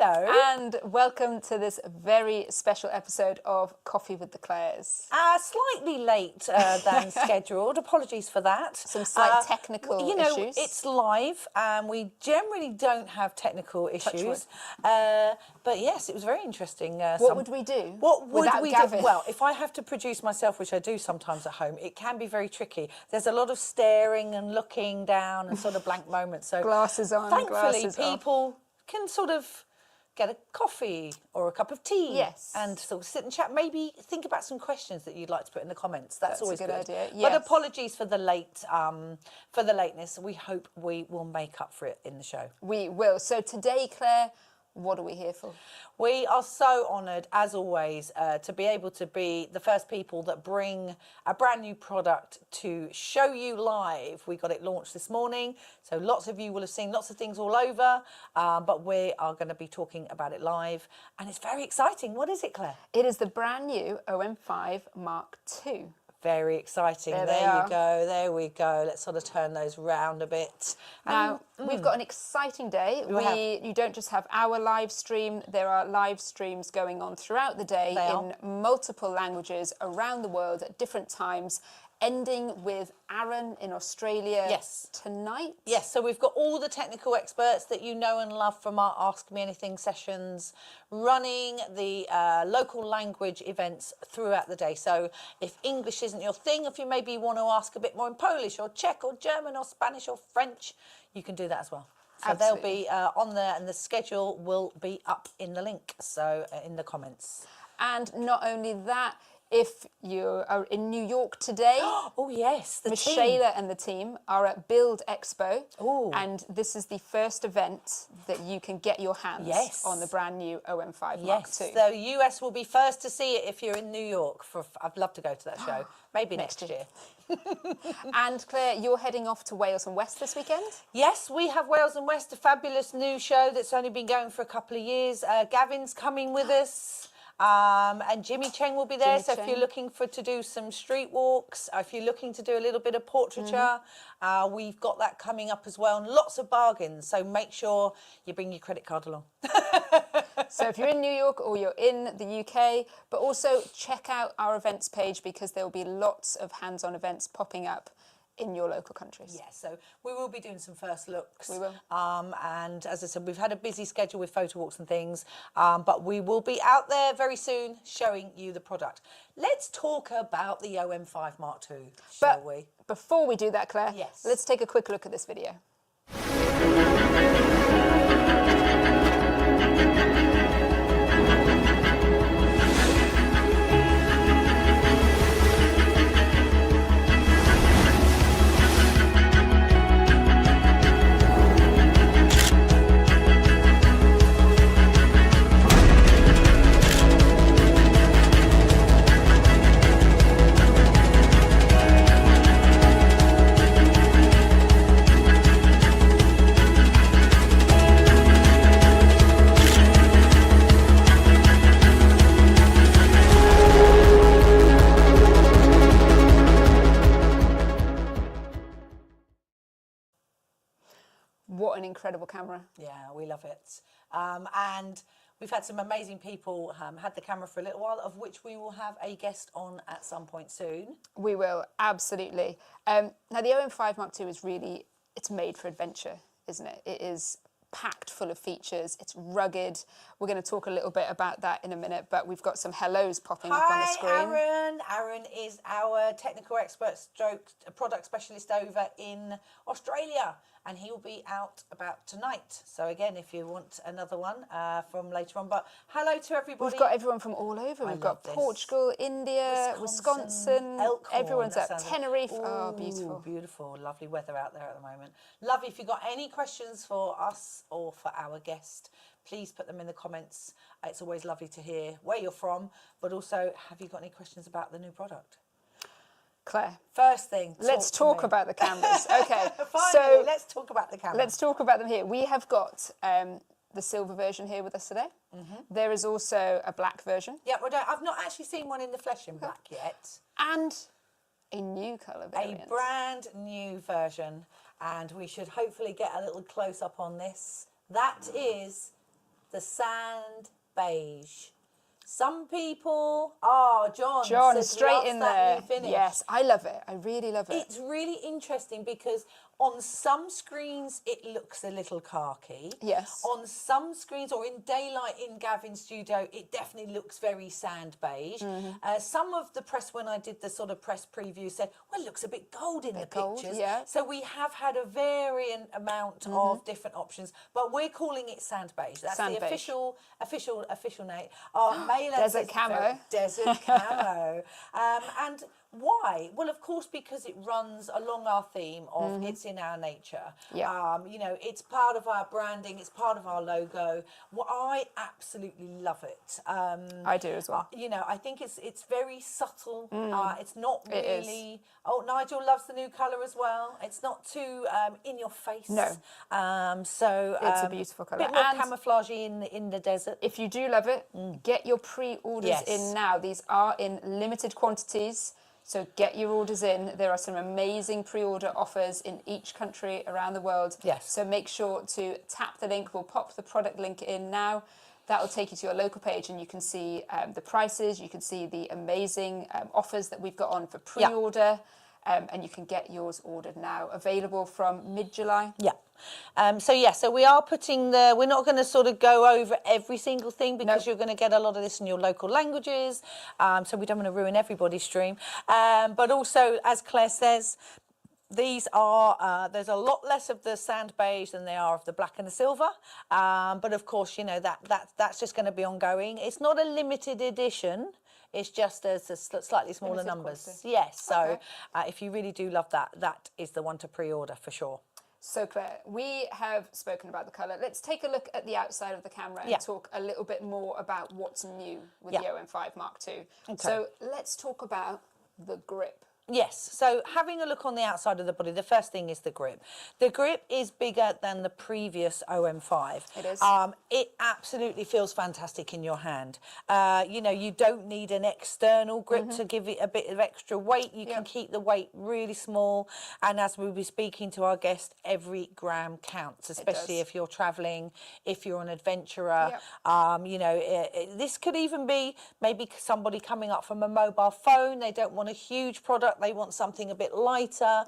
Hello. And welcome to this very special episode of Coffee with the Claires. Slightly late than scheduled. Apologies for that. Some slight technical issues. It's live and we generally don't have technical issues. But yes, it was very interesting. What would we do without Gavin? Well, if I have to produce myself, which I do sometimes at home, it can be very tricky. There's a lot of staring and looking down and sort of blank moments. So glasses on, thankfully, glasses people can sort of get a coffee or a cup of tea, yes, and sort of sit and chat. Maybe think about some questions that you'd like to put in the comments. That's always a good idea. Yes. But apologies for the lateness. We hope we will make up for it in the show. We will. So today, Claire, what are we here for? We are so honoured, as always, to be able to be the first people that bring a brand new product to show you live. We got it launched this morning, so lots of you will have seen lots of things all over, but we are going to be talking about it live, and it's very exciting. What is it, Claire? It is the brand new OM5 Mark II. Very exciting. There you go. There we go. Let's sort of turn those round a bit. Now, we've got an exciting day. You don't just have our live stream. There are live streams going on throughout the day in multiple languages around the world at different times, ending with Aaron in Australia tonight. Yes, so we've got all the technical experts that you know and love from our Ask Me Anything sessions running the local language events throughout the day. So if English isn't your thing, if you maybe want to ask a bit more in Polish or Czech or German or Spanish or French, you can do that as well. So they'll be on there, and the schedule will be up in the link, so in the comments. And not only that, if you are in New York today, oh yes, Michela and the team are at Build Expo, and this is the first event that you can get your hands on the brand new OM5 Mark II. The US will be first to see it if you're in New York. I'd love to go to that show, maybe next year. And Claire, you're heading off to Wales and West this weekend? Yes, we have Wales and West, a fabulous new show that's only been going for a couple of years. Gavin's coming with us. And Jimmy Cheng will be there. So if you're looking to do some street walks, if you're looking to do a little bit of portraiture, we've got that coming up as well, and lots of bargains. So make sure you bring your credit card along. So if you're in New York or you're in the UK, but also check out our events page, because there will be lots of hands-on events popping up in your local countries. Yes, so we will be doing some first looks. We will. And as I said, we've had a busy schedule with photo walks and things, but we will be out there very soon showing you the product. Let's talk about the OM5 Mark II, shall we? Before we do that, Claire, yes, let's take a quick look at this video. What an incredible camera. Yeah, we love it. And we've had some amazing people had the camera for a little while, of which we will have a guest on at some point soon. We will, absolutely. Now, the OM5 Mark II is really, it's made for adventure, isn't it? It is packed full of features. It's rugged. We're going to talk a little bit about that in a minute, but we've got some hellos popping up on the screen. Hi, Aaron. Aaron is our technical expert stroke product specialist over in Australia, and he will be out about tonight. So again, if you want another one from later on, but hello to everybody. We've got everyone from all over. We've got Portugal, India, Wisconsin. Everyone's at Tenerife. Oh, beautiful. Beautiful. Lovely weather out there at the moment. Lovely. If you've got any questions for us or for our guest, please put them in the comments. It's always lovely to hear where you're from, but also, have you got any questions about the new product? Claire, first thing, let's talk about the cameras. Okay, finally, so let's talk about the cameras. Let's talk about them here. We have got the silver version here with us today. There is also a black version. Yeah, well, I've not actually seen one in the flesh in black yet. And a new colour variant. A brand new version, and we should hopefully get a little close up on this. That is the sand beige. Some people, John says straight loves in that there. new finish. Yes, I love it. I really love it. It's really interesting because on some screens it looks a little khaki. Yes. On some screens, or in daylight in Gavin's studio, it definitely looks very sand beige. Some of the press, when I did the sort of press preview, said, well, it looks a bit gold in the pictures. Yeah. So we have had a varying amount of different options, but we're calling it sand beige. That's Sand the beige. official name. Desert camo. Desert camo. And why? Well, of course, because it runs along our theme of it's in our nature. Yeah. You know, it's part of our branding, it's part of our logo. Well, I absolutely love it. I do as well. You know, I think it's very subtle. It's not It is. really. Oh, Nigel loves the new colour as well. It's not too in your face. No. So It's a beautiful colour. bit more And camouflagey in the desert. if you do love it, get your pre-orders Yes. in now. These are in limited quantities, so get your orders in. There are some amazing pre-order offers in each country around the world. Yes. So make sure to tap the link. We'll pop the product link in now. That will take you to your local page, and you can see the prices. You can see the amazing offers that we've got on for pre-order. And you can get yours ordered now, available from mid-July. Yeah. So we are putting we're not going to sort of go over every single thing because you're going to get a lot of this in your local languages. So we don't want to ruin everybody's stream. But also, as Claire says, these are, there's a lot less of the sand beige than there are of the black and the silver. But of course, you know, that's just going to be ongoing. It's not a limited edition. It's just as slightly smaller Limited numbers. quantity. Yes, so Okay. if you really do love that, that is the one to pre-order for sure. So Claire, we have spoken about the colour. Let's take a look at the outside of the camera and talk a little bit more about what's new with the OM5 Mark II. Okay. So let's talk about the grip. Yes, so having a look on the outside of the body, the first thing is the grip. The grip is bigger than the previous OM5. It is. It absolutely feels fantastic in your hand. You know, you don't need an external grip to give it a bit of extra weight. You can keep the weight really small. And as we'll be speaking to our guest, every gram counts, especially if you're traveling, if you're an adventurer. You know, this could even be maybe somebody coming up from a mobile phone. They don't want a huge product. They want something a bit lighter.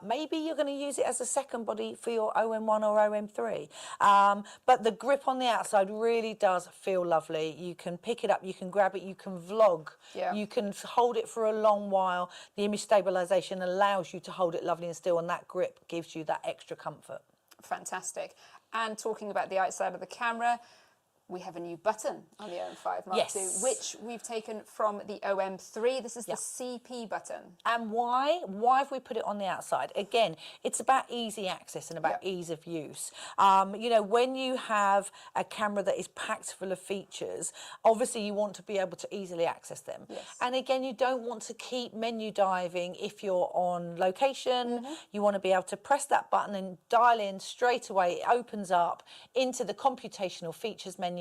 Maybe you're going to use it as a second body for your OM1 or OM3. But the grip on the outside really does feel lovely. You can pick it up, you can grab it, you can vlog, you can hold it for a long while. The image stabilization allows you to hold it lovely and still, and that grip gives you that extra comfort. Fantastic. And talking about the outside of the camera, we have a new button on the OM5 Mark II, which we've taken from the OM3. This is the CP button. And why? Why have we put it on the outside? Again, it's about easy access and about ease of use. You know, when you have a camera that is packed full of features, obviously you want to be able to easily access them. And again, you don't want to keep menu diving if you're on location. You want to be able to press that button and dial in straight away. It opens up into the computational features menu.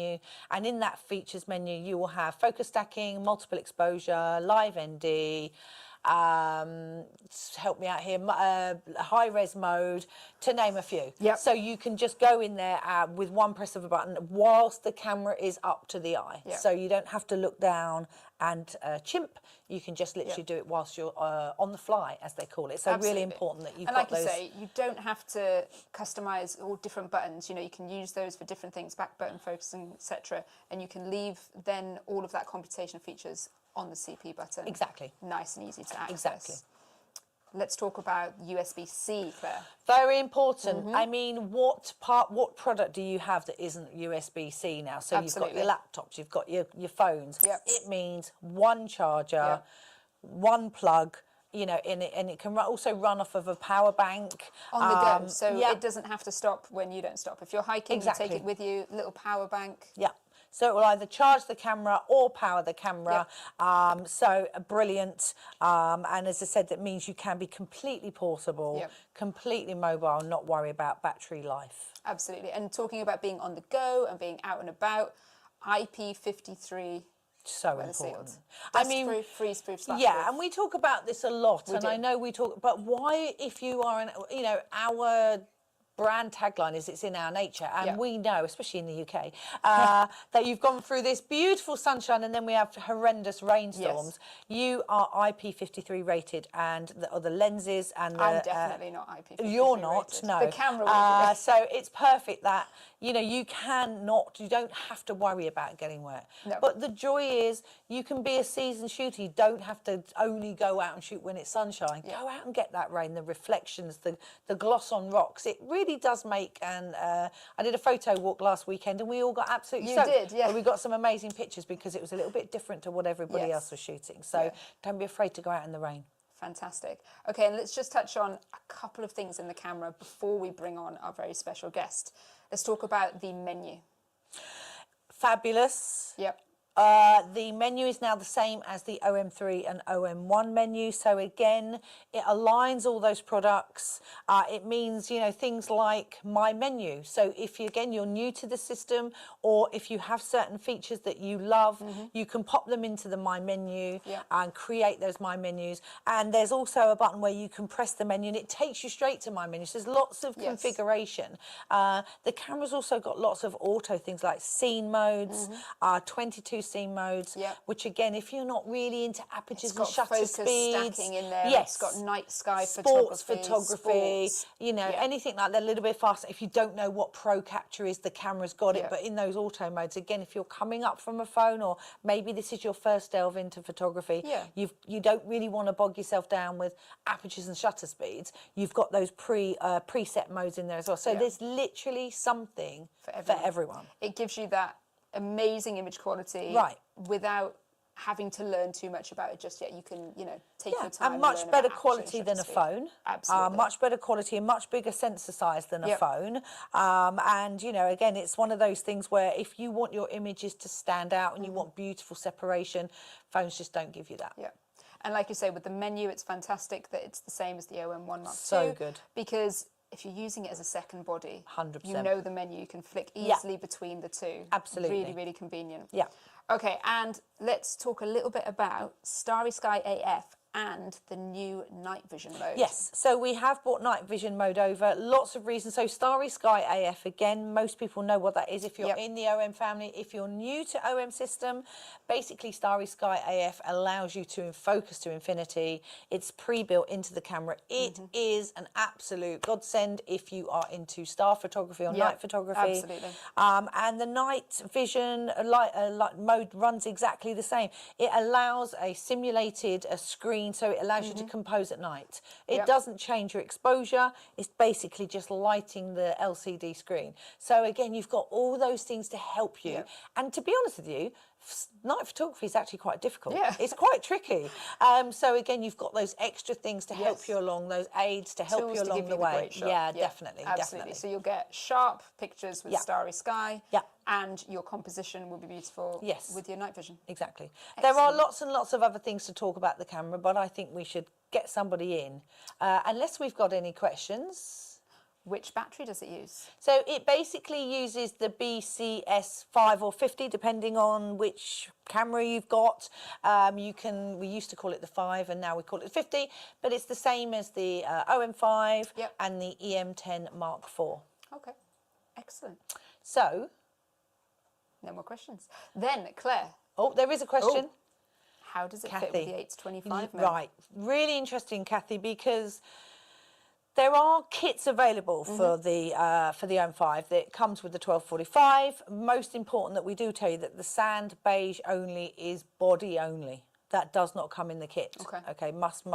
And in that features menu, you will have focus stacking, multiple exposure, live ND, help me out here, high res mode, to name a few. So you can just go in there with one press of a button whilst the camera is up to the eye. So you don't have to look down and chimp. You can just literally do it whilst you're on the fly, as they call it. So really important that you've got those. And like you say, you don't have to customise all different buttons. You know, you can use those for different things, back button, focusing, etc. And you can leave then all of that computation features on the CP button. Exactly. Nice and easy to access. Exactly. Let's talk about USB-C, Claire. Very important. I mean, what product do you have that isn't USB-C now? So you've got your laptops, you've got your phones. It means one charger, one plug, you know, and it can also run off of a power bank. On the go, so it doesn't have to stop when you don't stop. If you're hiking, you take it with you, little power bank. So it will either charge the camera or power the camera. So brilliant. And as I said, that means you can be completely portable, completely mobile, not worry about battery life. Absolutely. And talking about being on the go and being out and about, IP53. So important. I mean, freeze-proof. Yeah, and we talk about this a lot, and I know we talk. But why, if you are, you know, our brand tagline is it's in our nature, and we know, especially in the UK, that you've gone through this beautiful sunshine and then we have horrendous rainstorms. You are IP53 rated, and the lenses and the... I'm definitely not IP53 You're not, rated. no. The camera will be. So it's perfect that, you know, you don't have to worry about getting wet. No. But the joy is you can be a seasoned shooter. You don't have to only go out and shoot when it's sunshine. Go out and get that rain, the reflections, the gloss on rocks. It really does make, and I did a photo walk last weekend and we all got absolutely soaked. You did, yeah. But we got some amazing pictures because it was a little bit different to what everybody else was shooting. So don't be afraid to go out in the rain. Fantastic. Okay, and let's just touch on a couple of things in the camera before we bring on our very special guest. Let's talk about the menu. Fabulous. Yep. The menu is now the same as the OM3 and OM1 menu. So again, it aligns all those products. It means, you know, things like My Menu. So if you're new to the system, or if you have certain features that you love, you can pop them into the My Menu and create those My Menus. And there's also a button where you can press the menu and it takes you straight to My Menu. So there's lots of configuration. The camera's also got lots of auto things like scene modes, 22 scene modes, which again, if you're not really into apertures and shutter speeds, stacking in there. Yes, it's got night sky sports photography, you know, anything like that, a little bit faster. If you don't know what pro capture is, the camera's got it. But in those auto modes, again, if you're coming up from a phone, or maybe this is your first delve into photography, you don't really want to bog yourself down with apertures and shutter speeds. You've got those preset modes in there as well. So there's literally something for everyone. It gives you that amazing image quality without having to learn too much about it just yet. You can, you know, take your time. And much better quality than a phone. Absolutely. Much better quality and much bigger sensor size than a phone. And, you know, again, it's one of those things where if you want your images to stand out and you want beautiful separation, phones just don't give you that. Yeah. And like you say, with the menu, it's fantastic that it's the same as the OM1 Mark II. So good. Because if you're using it as a second body, 100%. you know the menu, you can flick easily between the two. Absolutely. Really, really convenient. Yeah. Okay, and let's talk a little bit about Starry Sky AF and the new night vision mode. Yes, so we have brought night vision mode over, lots of reasons. So Starry Sky AF, again, most people know what that is if you're in the OM family. If you're new to OM system, basically Starry Sky AF allows you to focus to infinity. It's pre-built into the camera. It is an absolute godsend if you are into star photography or night photography. Absolutely. And the night vision mode runs exactly the same. It allows a simulated screen, so it allows you to compose at night. It doesn't change your exposure. It's basically just lighting the LCD screen. So again, you've got all those things to help you. And to be honest with you, night photography is actually quite difficult. It's quite tricky. So again, you've got those extra things to help you along, those aids to help you along the way. Definitely. So you'll get sharp pictures with Starry Sky. And your composition will be beautiful with your night vision. Exactly. Excellent. There are lots and lots of other things to talk about the camera, but I think we should get somebody in. Unless we've got any questions. Which battery does it use? So it basically uses the BCS 5 or 50, depending on which camera you've got. We used to call it the 5 and now we call it the 50, but it's the same as the OM5 and the EM10 Mark IV. Okay, excellent. So... no more questions. Then, Claire. Oh, there is a question. How does it fit with the 8-25 mm? Right, really interesting, Kathy, because there are kits available for the OM5 that comes with the 1245. Most important that we do tell you that the sand beige only is body only. That does not come in the kit. Okay, must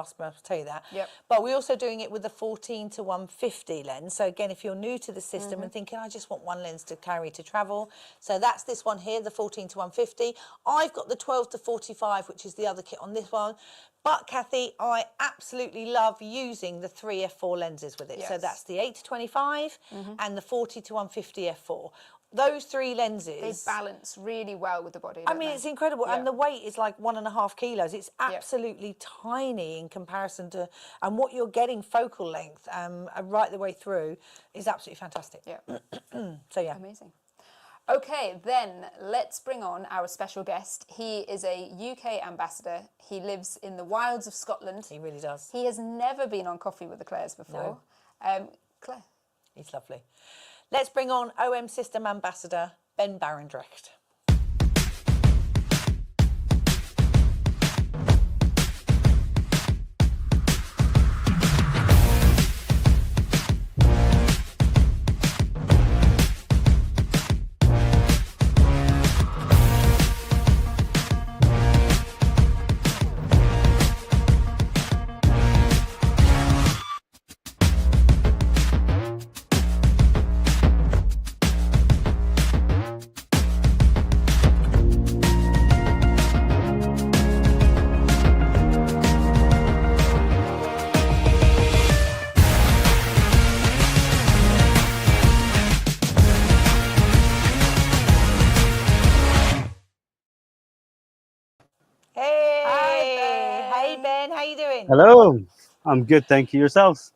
tell you that. But we're also doing it with the 14 to 150 lens. So again, if you're new to the system and thinking, I just want one lens to carry to travel. So that's this one here, the 14 to 150. I've got the 12 to 45, which is the other kit on this one. But Kathy, I absolutely love using the 3 f4 lenses with it. So that's the 8 to 25 and the 40 to 150 f4. Those 3 lenses... they balance really well with the body, I mean, it's incredible. And the weight is like 1.5 kilos. It's absolutely tiny in comparison to... and what you're getting focal length right the way through is absolutely fantastic. So, yeah. Amazing. Okay, then let's bring on our special guest. He is a UK ambassador. He lives in the wilds of Scotland. He really does. He has never been on Coffee with the Claires before. No. Claire, He's lovely. Let's bring on OM System Ambassador Ben Barendrecht. Hey Ben, how you doing? Hello, I'm good, thank you. Yourself?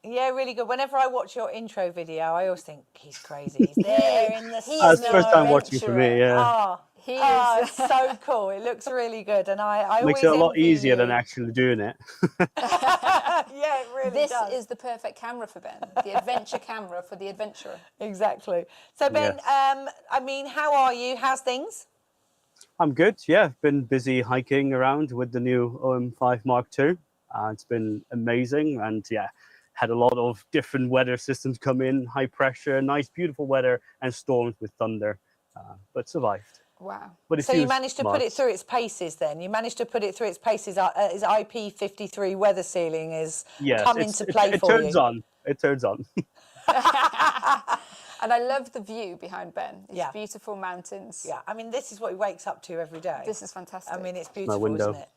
Yeah, really good. Whenever I watch your intro video, I always think he's crazy. He's there in the He snow. is It's first time watching for me, yeah. Oh, He it's is. so cool. It looks really good, and I Makes always it a lot envy easier than you. actually doing it. Yeah, it really This does. is the perfect camera for Ben. The adventure camera for the adventurer. Exactly. So Ben, Yes. I mean, how are you? How's things? I'm good, yeah. Been busy hiking around with the new OM5 Mark II. It's been amazing, and yeah, had a lot of different weather systems come in, high pressure, nice, beautiful weather, and storms with thunder, but survived. Wow. But it So you feels managed to put it smart. through its paces then? You managed to put it through its paces. Is IP53 weather sealing is Yes, come into play it for turns you? on. It turns on. And I love the view behind Ben. These Yeah. beautiful mountains. Yeah, I mean, this is what he wakes up to every day. This is fantastic. I mean, it's My beautiful, window. isn't it?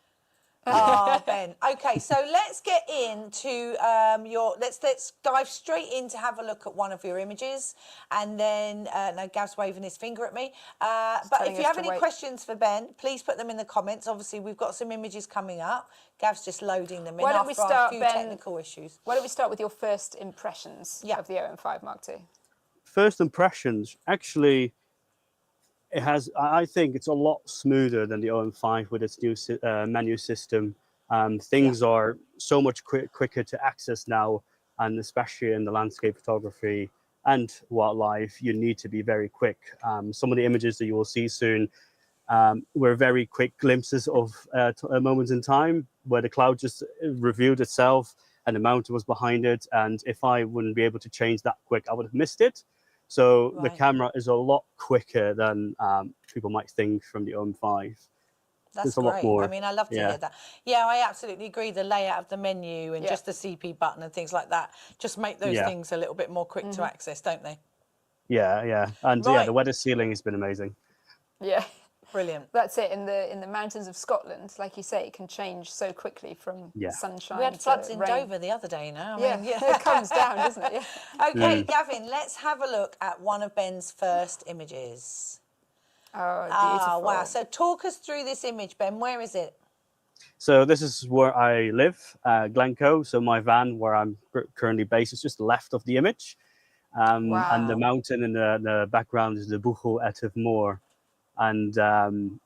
Oh, Ben. Okay, so let's get into let's dive straight in to have a look at one of your images, and then no, Gav's waving his finger at me. But telling if you us have to any wait. questions for Ben, please put them in the comments. Obviously, we've got some images coming up. Gav's just loading them in Why don't we after our start, few Ben? technical issues. Why don't we start with your first impressions Yeah. of the OM5 Mark II? First impressions, actually, it has. I think it's a lot smoother than the OM5 with its new menu system. Things are so much quicker to access now, and especially in the landscape photography and wildlife, you need to be very quick. Some of the images that you will see soon were very quick glimpses of moments in time where the cloud just revealed itself and the mountain was behind it. And if I wouldn't be able to change that quick, I would have missed it. So the Right. camera is a lot quicker than people might think from the OM5. That's It's a lot great. more. I mean, I love to Yeah. hear that. Yeah, I absolutely agree. The layout of the menu and Yeah. just the CP button and things like that just make those Yeah. things a little bit more quick to access, don't they? Yeah. And yeah, Right. the weather sealing has been amazing. Yeah. Brilliant. That's it. In the mountains of Scotland, like you say, it can change so quickly from Yeah. sunshine We had to floods in rain. Dover the other day, I Yeah, mean, it comes down, doesn't it? Yeah. Okay, Gavin, let's have a look at one of Ben's first images. Oh, beautiful. Ah, wow. So talk us through this image, Ben. Where is it? So this is where I live, Glencoe. So my van, where I'm currently based, is just left of the image. And the Wow. mountain in the background is the Buchel Etive Moor. And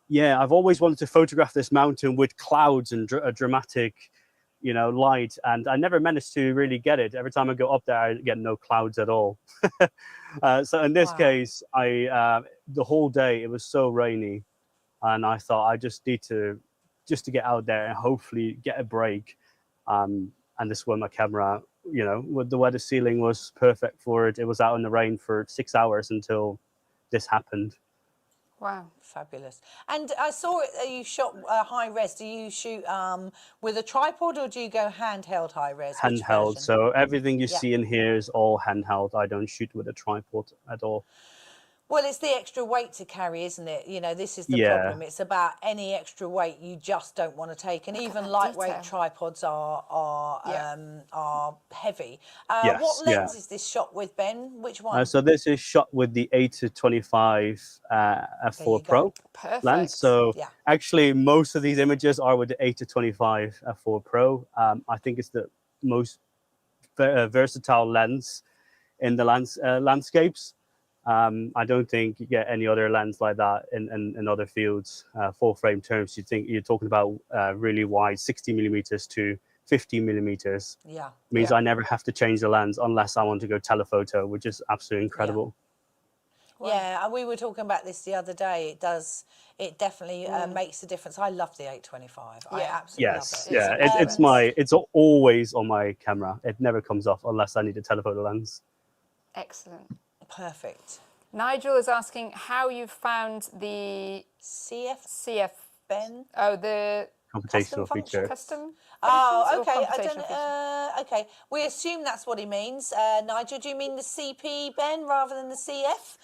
yeah, I've always wanted to photograph this mountain with clouds and a dramatic, light. And I never managed to really get it. Every time I go up there, I get no clouds at all. So in this Wow. case, the whole day, it was so rainy. And I thought I just need to get out there and hopefully get a break. And this is when my camera, with the weather sealing was perfect for it. It was out in the rain for 6 hours until this happened. Wow. Fabulous. And I saw it, you shot high res. Do you shoot with a tripod or do you go handheld high res? Which Handheld. version? So everything you Yeah. see in here is all handheld. I don't shoot with a tripod at all. Well, it's the extra weight to carry, isn't it? This is the Yeah. problem. It's about any extra weight you just don't want to take, and even lightweight detail. tripods are heavy. Yes, What yeah. lens is this shot with, Ben? Which one? So this is shot with the 8-25 f4 you Pro go. Perfect. lens. So Yeah. actually, most of these images are with the 8-25 f4 Pro. I think it's the most versatile lens in the landscapes. I don't think you get any other lens like that in other fields. Full frame terms, you're talking about really wide 60 millimeters to 50 millimeters. Yeah. Means I never have to change the lens unless I want to go telephoto, which is absolutely incredible. Yeah, and we were talking about this the other day. It definitely makes a difference. I love the 825. I absolutely love it. Yes, it's always on my camera. It never comes off unless I need a telephoto lens. Excellent. Perfect. Nigel is asking how you found the CF Ben. Oh, the Computational feature. Custom. Oh, okay. I don't. Okay, we assume that's what he means. Nigel, do you mean the CP Ben rather than the CF?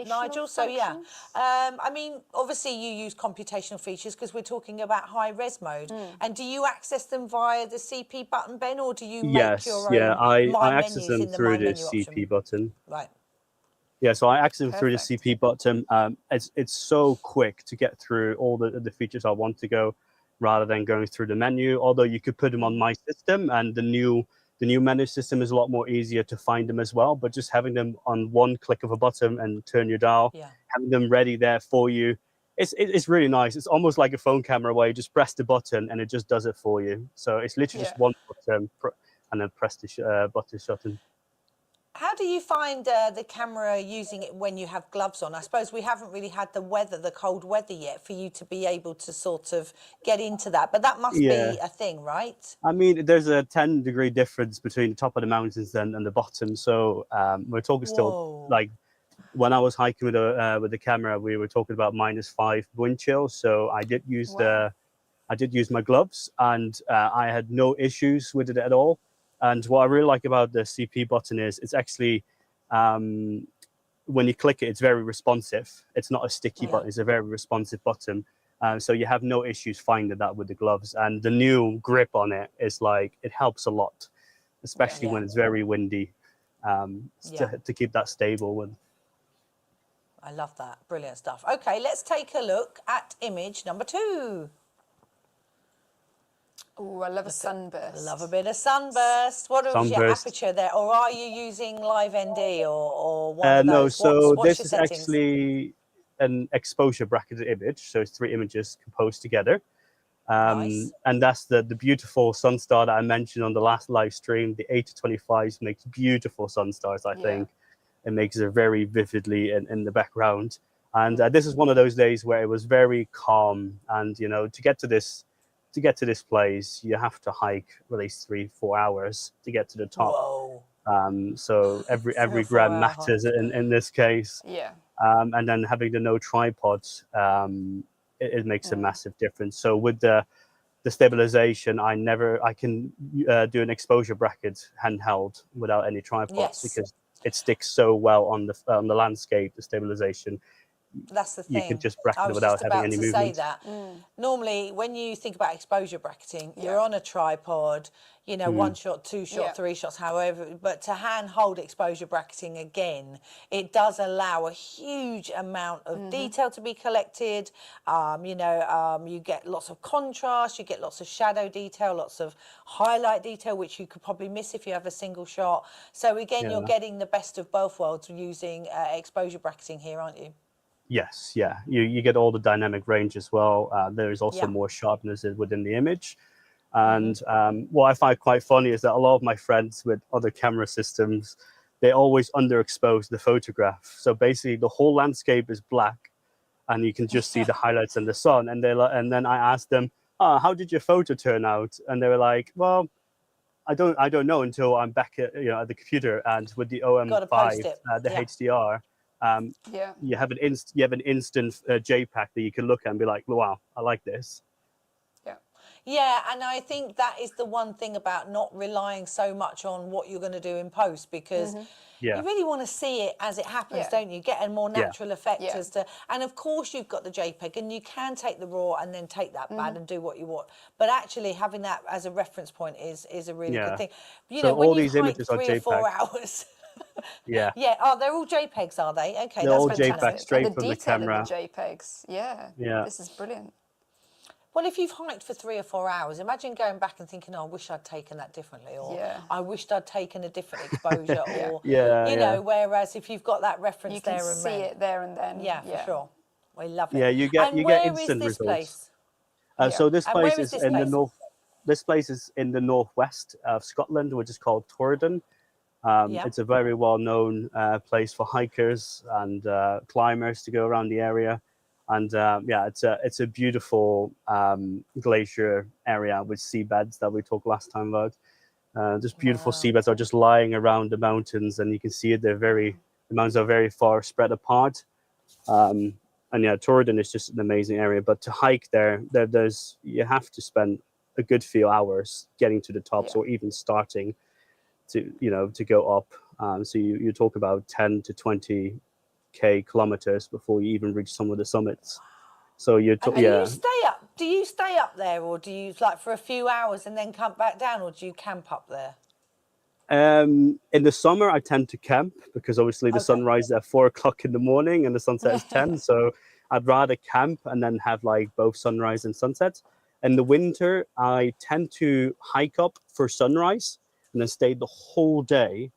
Nigel, so yeah. I mean, obviously you use computational features because we're talking about high res mode. And do you access them via the CP button, Ben, or do you make your own I My access Menus them in the through My the Menu CP option? button. Right. Yeah, so I access them through the CP button. It's so quick to get through all the features I want to go, rather than going through the menu. Although you could put them on my system, and the new menu system is a lot more easier to find them as well. But just having them on one click of a button and turn your dial, having them ready there for you, it's really nice. It's almost like a phone camera where you just press the button and it just does it for you. So it's literally just one button and then press the button shutting. How do you find the camera using it when you have gloves on? I suppose we haven't really had the cold weather yet for you to be able to sort of get into that, but that must be a thing, right? I mean, there's a 10-degree difference between the top of the mountains and the bottom. So we're talking still like when I was hiking with the camera, we were talking about -5 wind chill. So I did use my gloves, and I had no issues with it at all. And what I really like about the CP button is it's actually, when you click it, it's very responsive. It's not a sticky button. It's a very responsive button. So you have no issues finding that with the gloves. And the new grip on it is like, it helps a lot, especially when it's very windy, to keep that stable. I love that. Brilliant stuff. Okay, let's take a look at image number 2. Oh, I love a sunburst. Love a bit of sunburst. What is your aperture there? Or are you using Live ND or one of those? No, so what's this is actually an exposure bracketed image. So it's 3 images composed together. Nice. And that's the beautiful sun star that I mentioned on the last live stream. The 8-25 makes beautiful sun stars, I think. It makes it very vividly in the background. And this is one of those days where it was very calm. And, you know, to get to this place, you have to hike at least 3-4 hours to get to the top. Whoa. So every gram matters in this case. Yeah. And then having the no tripods, it makes a massive difference. So with the stabilization, I can do an exposure bracket handheld without any tripods because it sticks so well on the landscape. The stabilization. That's the thing. You can just bracket it without having any movement. I was just about to say that. Normally, when you think about exposure bracketing, you're on a tripod, you know, 1 shot, 2 shot, 3 shots, however. But to hand-hold exposure bracketing again, it does allow a huge amount of detail to be collected. You get lots of contrast, you get lots of shadow detail, lots of highlight detail, which you could probably miss if you have a single shot. So again, you're getting the best of both worlds using exposure bracketing here, aren't you? Yes, yeah. You get all the dynamic range as well. There is also more sharpness within the image. And what I find quite funny is that a lot of my friends with other camera systems, they always underexpose the photograph. So basically the whole landscape is black and you can just see the highlights and the sun. And then I asked them, how did your photo turn out? And they were like, well, I don't know until I'm back at the computer. And with the OM5, the HDR, you have an instant JPEG that you can look at and be like, wow, I like this. Yeah, and I think that is the one thing about not relying so much on what you're going to do in post, because you really want to see it as it happens, don't you? Get a more natural effect as to, and of course you've got the JPEG and you can take the raw and then take that bad and do what you want. But actually having that as a reference point is a really good thing. You know, when you hike 3 or 4 hours. Yeah. Oh, they're all JPEGs, are they? Okay, they're that's all fantastic. JPEGs straight from the detail camera. Of the JPEGs, this is brilliant. Well, if you've hiked for 3 or 4 hours, imagine going back and thinking, oh, I wish I'd taken that differently, or I wished I'd taken a different exposure, or, you know, whereas if you've got that reference there and then. You can see it there and then. Yeah, for sure. We love it. Yeah, you get instant results. Place? So this place is in the north. this place is in the northwest of Scotland, which is called Torridon. It's a very well-known place for hikers and climbers to go around the area. And it's a beautiful glacier area with seabeds that we talked last time about. Just beautiful seabeds are just lying around the mountains, and you can see it. The mountains are very far spread apart. And yeah, Torridon is just an amazing area. But to hike you have to spend a good few hours getting to the tops, or even starting to go up. So you talk about 10 to 20k kilometers before you even reach some of the summits. So you stay up. Do you stay up there, or do you like for a few hours and then come back down, or do you camp up there? In the summer, I tend to camp because obviously the sun rises at 4 o'clock in the morning and the sunset is 10. So I'd rather camp and then have like both sunrise and sunset. In the winter, I tend to hike up for sunrise and then stay the whole day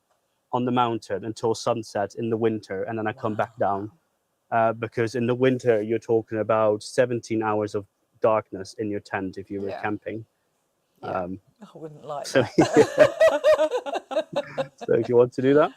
on the mountain until sunset in the winter, and then I come back down. Because in the winter, you're talking about 17 hours of darkness in your tent if you were camping. I wouldn't like so, that. So if you want to do that.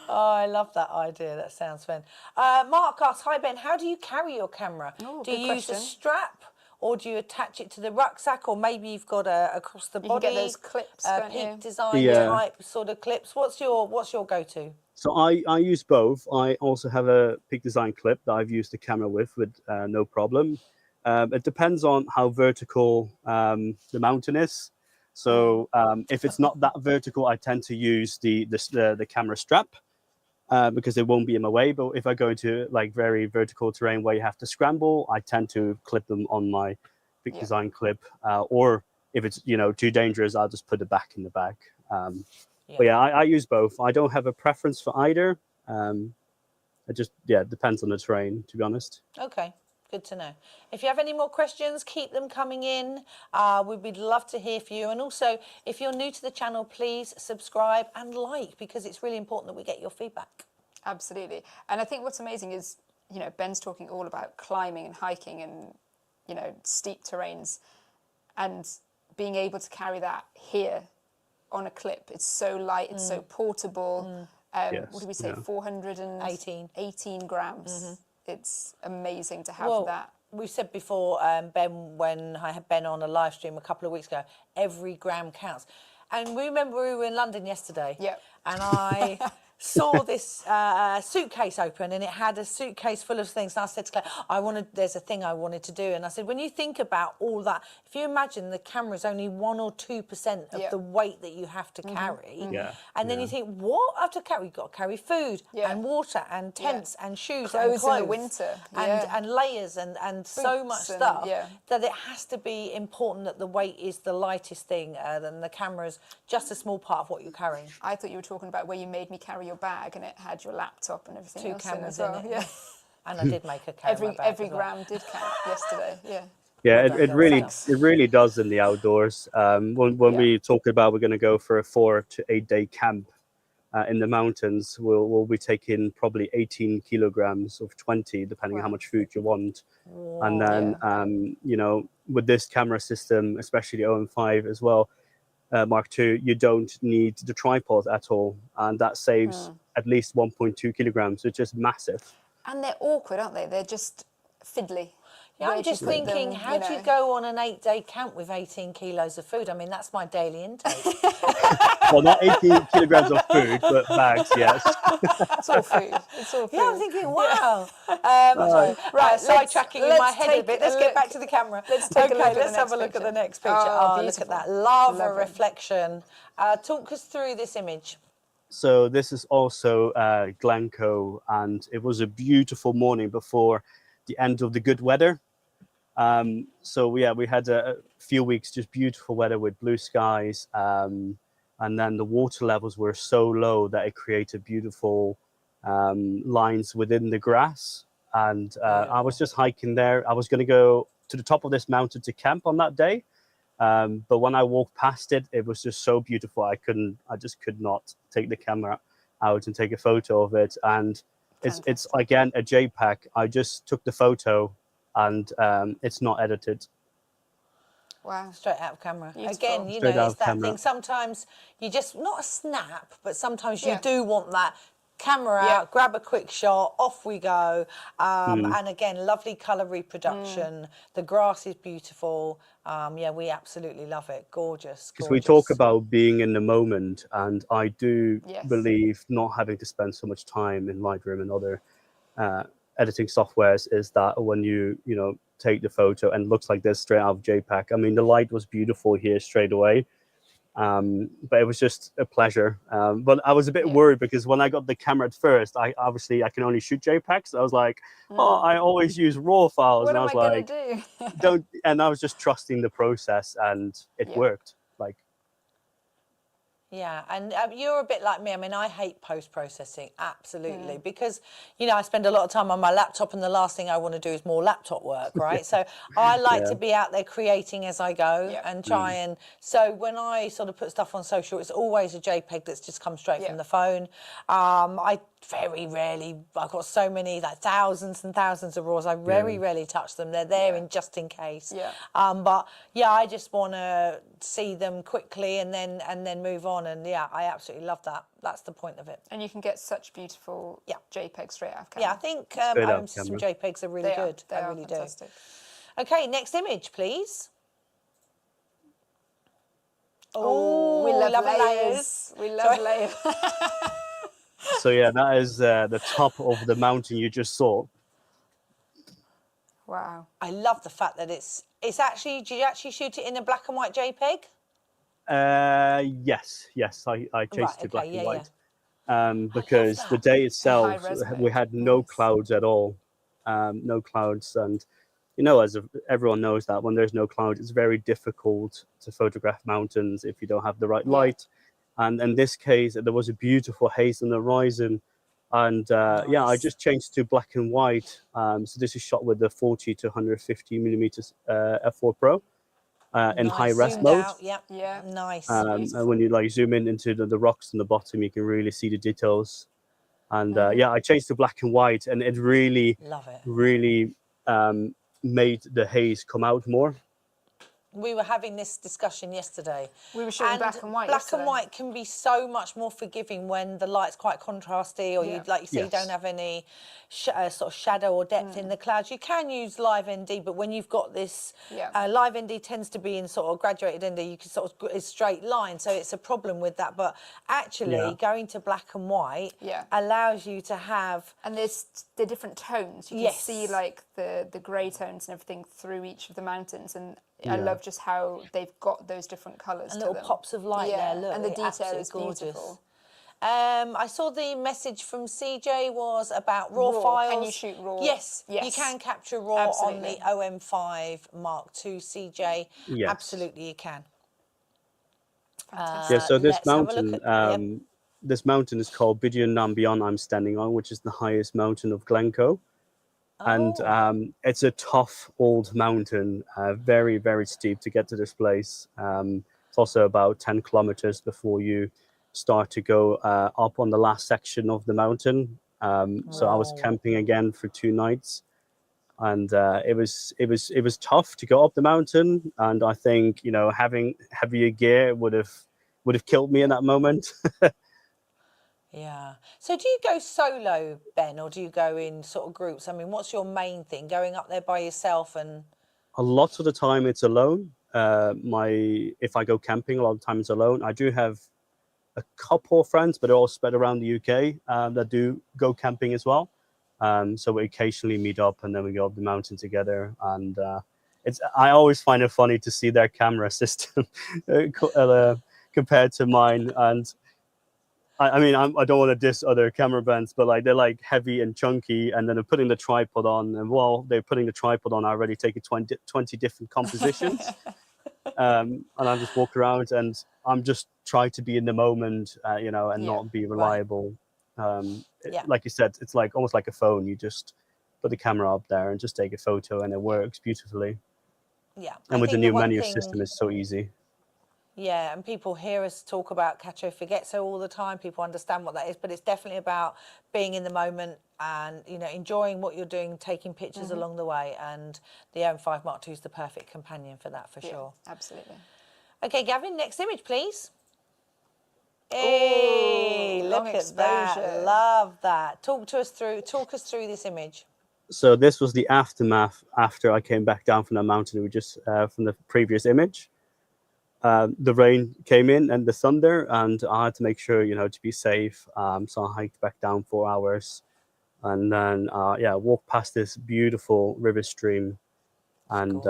Oh, I love that idea. That sounds fun. Mark asks, hi Ben, how do you carry your camera? Do you use a strap, or do you attach it to the rucksack, or maybe you've got a across the body? You get those clips, Peak design type sort of clips. What's your go-to? So I use both. I also have a Peak Design clip that I've used the camera with no problem. It depends on how vertical the mountain is. So if it's not that vertical, I tend to use the camera strap because it won't be in my way. But if I go into like very vertical terrain where you have to scramble, I tend to clip them on my Peak Design clip. Or if it's too dangerous, I'll just put it back in the bag. But yeah, I use both. I don't have a preference for either. It just depends on the terrain, to be honest. Okay. Good to know. If you have any more questions, keep them coming in. We'd love to hear from you. And also, if you're new to the channel, please subscribe and like, because it's really important that we get your feedback. Absolutely. And I think what's amazing is, Ben's talking all about climbing and hiking and, steep terrains, and being able to carry that here on a clip. It's so light, it's so portable. What did we say? 418 grams. It's amazing to have that. We said before, Ben, when I had Ben on a live stream a couple of weeks ago, every gram counts. And we remember we were in London yesterday. And I saw this suitcase open, and it had a suitcase full of things. And I said to Claire, there's a thing I wanted to do. And I said, when you think about all that, if you imagine the camera's only 1 or 2% of the weight that you have to carry, and then you think, what I have to carry? You've got to carry food and water and tents and shoes and clothes in the winter and layers and so much stuff that it has to be important that the weight is the lightest thing, and the camera's just a small part of what you're carrying. I thought you were talking about where you made me carry your bag and it had your laptop and everything. 2 else cameras in as well. in it. And I did make a camera bag. Every gram did count yesterday. It really does in the outdoors. When we talk about we're going to go for a 4 to 8 day camp in the mountains, we'll be taking probably 18 kilograms of 20, depending on how much food you want. And then with this camera system, especially the OM5 as well, Mark II, you don't need the tripod at all, and that saves at least 1.2 kilograms, which is massive. And they're awkward, aren't they? They're just fiddly. Yeah, I'm just thinking, how do you go on an 8-day camp with 18 kilos of food? I mean, that's my daily intake. Well, not 18 kilograms of food, but bags, yes. It's all food. Yeah, I'm thinking, wow. Sidetracking in my head a bit. Let's get back to the camera. Let's have a look at the next picture. Oh, look at that lava reflection. Talk us through this image. So this is also Glencoe, and it was a beautiful morning before the end of the good weather. We had a few weeks just beautiful weather with blue skies, and then the water levels were so low that it created beautiful lines within the grass. And I was just hiking there. I was going to go to the top of this mountain to camp on that day, but when I walked past it, it was just so beautiful. I just could not take the camera out and take a photo of it. And it's again a JPEG. I just took the photo, and it's not edited. Wow. Straight out of camera. Beautiful. Again, you Straight know, out it's of that camera. thing. Sometimes you just, not a snap, but sometimes you Yeah. do want that camera Yeah. out, grab a quick shot, off we go. Mm. And again, lovely colour reproduction. The grass is beautiful. Yeah, we absolutely love it. Gorgeous, Because we gorgeous. talk about being in the moment, and I do Yes. believe not having to spend so much time in Lightroom and other editing softwares is that when you take the photo and it looks like this straight out of JPEG. I mean, the light was beautiful here straight away, but it was just a pleasure. But I was a bit worried because when I got the camera at first, I can only shoot JPEGs. I was like, oh, I always use RAW files, What and I am was I going like, to do? don't. And I was just trusting the process, and it Yeah. worked. Like, Yeah, and you're a bit like me. I mean, I hate post-processing, absolutely, because, you know, I spend a lot of time on my laptop and the last thing I want to do is more laptop work, right? So I like Yeah. to be out there creating as I go Yeah. and try and... So when I sort of put stuff on social, it's always a JPEG that's just come straight from the phone. I very rarely... I've got so many, like thousands and thousands of RAWs. I very rarely touch them. They're there in just in case. Yeah. But, yeah, I just want to see them quickly and then move on. And yeah, I absolutely love that. That's the point of it. And you can get such beautiful JPEGs straight out of camera. Yeah, I think Straight out of OMSYSTEM camera. JPEGs are really good. They I are really fantastic. do. Okay, next image, please. Oh, we love layers. We love layers. So yeah, that is the top of the mountain you just saw. Wow. I love the fact that it's actually. Did you actually shoot it in a black and white JPEG? Yes, I changed to black okay, and yeah, white because the that. day itself high-res we mode. had no Nice. clouds at all, no clouds, and everyone knows that when there's no cloud, it's very difficult to photograph mountains if you don't have the right light. And in this case, there was a beautiful haze on the horizon, and yeah, I Nice. just changed to black and white. So this is shot with the 40 to 150 millimeters f4 Pro. In Nice. high res Zoomed mode. out. Yep. Yeah. Nice. And when you like zoom in into the rocks on the bottom, you can really see the details. And yeah, I changed to black and white, and it really, Love it. really made the haze come out more. We were having this discussion yesterday. We were shooting black and white Black yesterday. and white can be so much more forgiving when the light's quite contrasty, or you, like you say, you don't have any sort of shadow or depth in the clouds. You can use live ND, but when you've got this, live ND tends to be in sort of graduated ND. You can sort of, it's straight line, so it's a problem with that. But actually, going to black and white allows you to have, and there's the different tones. You can see like the grey tones and everything through each of the mountains, and I love just how they've got those different colours to little them. pops of light there. Look, and the detail absolutely is gorgeous. beautiful. I saw the message from CJ was about RAW files. Can you shoot RAW? Yes, you can capture RAW on the OM5 Mark II CJ. Yes. Absolutely, you can. Yeah. So this mountain, this mountain is called Bidian Nambion. I'm standing on, which is the highest mountain of Glencoe. And it's a tough old mountain, very, very steep to get to this place. It's also about 10 kilometers before you start to go up on the last section of the mountain. So I was camping again for 2 nights, and it was tough to go up the mountain. And I think having heavier gear would have killed me in that moment. Yeah. So do you go solo, Ben, or do you go in sort of groups? I mean, what's your main thing? Going up there by yourself? And a lot of the time it's alone. If I go camping, a lot of the time it's alone. I do have a couple of friends, but they're all spread around the UK that do go camping as well. So we occasionally meet up and then we go up the mountain together. And I always find it funny to see their camera system compared to mine. And I mean, I don't want to diss other camera brands, but like they're like heavy and chunky, and then they're putting the tripod on, and while they're putting the tripod on, I already taken 20 different compositions. And I just walk around, and I'm just trying to be in the moment, and not be reliable. Like you said, it's like almost like a phone. You just put the camera up there and just take a photo, and it works beautifully. Yeah. And with the new menu system, it's so easy. Yeah, and people hear us talk about Cacio Fighetto all the time. People understand what that is, but it's definitely about being in the moment and, you know, enjoying what you're doing, taking pictures along the way. And the OM5 Mark II is the perfect companion for that, for sure. Absolutely. Okay, Gavin, next image, please. Hey, look at that. Love that. Talk us through this image. So this was the aftermath after I came back down from the mountain. We just from the previous image. The rain came in and the thunder, and I had to make sure, you know, to be safe. So I hiked back down 4 hours, and then walked past this beautiful river stream, and